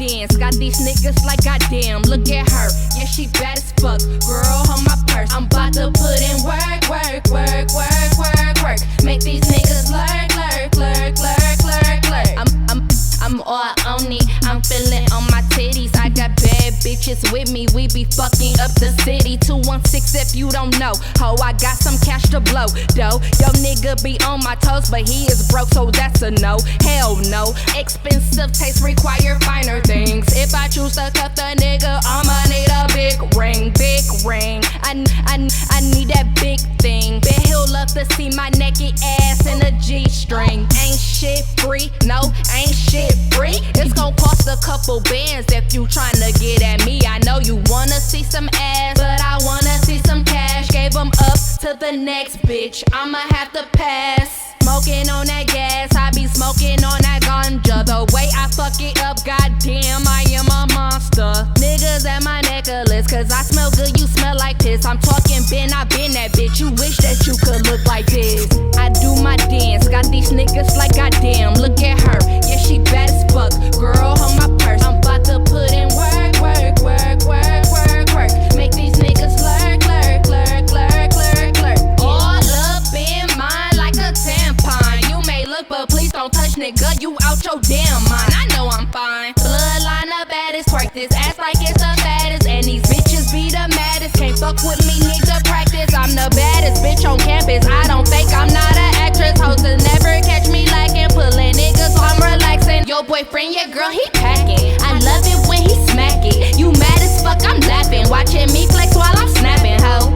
dance. Got these niggas like goddamn, look at her. Yeah, she bad as fuck. Girl, hold my purse. I'm about to put in work, work, work, work, work, work. Make these niggas lurk, lurk, lurk, lurk, lurk, lurk. I'm all on it. I'm feeling on my titties. I got bad bitches with me. We be fucking up the city. 216 if you don't know. Ho, I got some cash to blow. Though, yo nigga be on my toes, but he is broke, so that's a no. Hell no. Expensive taste require finer things. If I choose to cut the nigga, I'ma need a big ring, big ring. I need that big thing. Bet he'll love to see my naked ass in a G-string. Ain't shit free, no, ain't shit free. It's gon' cost a couple bands if you tryna get at me. I know you wanna see some ass, but I wanna see some cash. Gave them up to the next bitch, I'ma have to pass. Smoking on that gas, I be smoking on that ganja. The way I fuck it up, goddamn, I am a monster. Niggas at my necklace, cause I smell good, you smell like piss. I'm talking Ben, I been that bitch. You wish that you could look like this. I do my dance, got these niggas like goddamn, look at her. Yeah, she bad as fuck. Girl, hold my purse. I'm about to put in work, work, work, work, work, work. Make these niggas lurk, lurk, lurk, lurk, lurk, lurk. All up in mine like a tampon. You may look, but please don't touch, nigga. You out your damn mind. I know I'm fine. Bloodline the baddest. Twerk this ass like it's the fattest. And these bitches be the maddest. Can't fuck with me, nigga. Practice. I'm the baddest bitch on campus. I don't fake, I'm not an actress. Hoes will never catch me lacking. Pulling niggas while I'm relaxing. Your boyfriend, your girl, he packing. I love it when he smack it. You mad as fuck, I'm laughing. Watching me flex while I'm snapping, ho.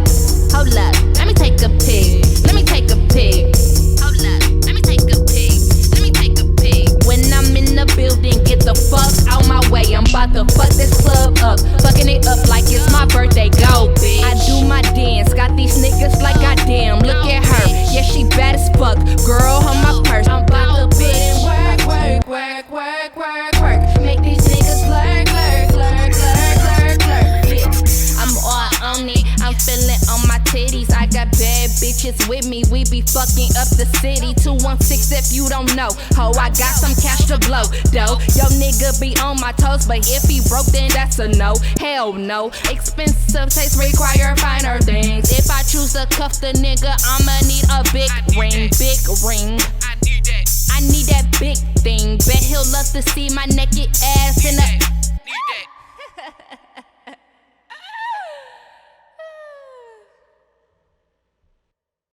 Hold up, let me take a pic. Let me take a pic. Hold up, let me take a pic. Let me take a pic. When I'm in the building, get the fuck out my way. I'm about to fuck this club up. Fucking it up like it's my birthday. Go, bitch. I do my dance. Got these niggas like goddamn. Look at her. Yeah, she bad as fuck. Girl, hold my purse. I'm about to put in work, work, work, work, work, work. Make these niggas lurk, lurk, lurk, lurk, lurk, lurk. Yeah. I'm all on it. I'm feeling on my titties. I got bad bitches with me. We be fucking up the city. 216 if you don't know. Ho, I got some cash to blow. Though, yo nigga be on my toes, but if he broke, then that's a no. Hell no. Expensive taste require finer things. If I choose to cuff the nigga, I'ma need a big ring, big ring. I need that big thing. Bet he'll love to see my naked ass in a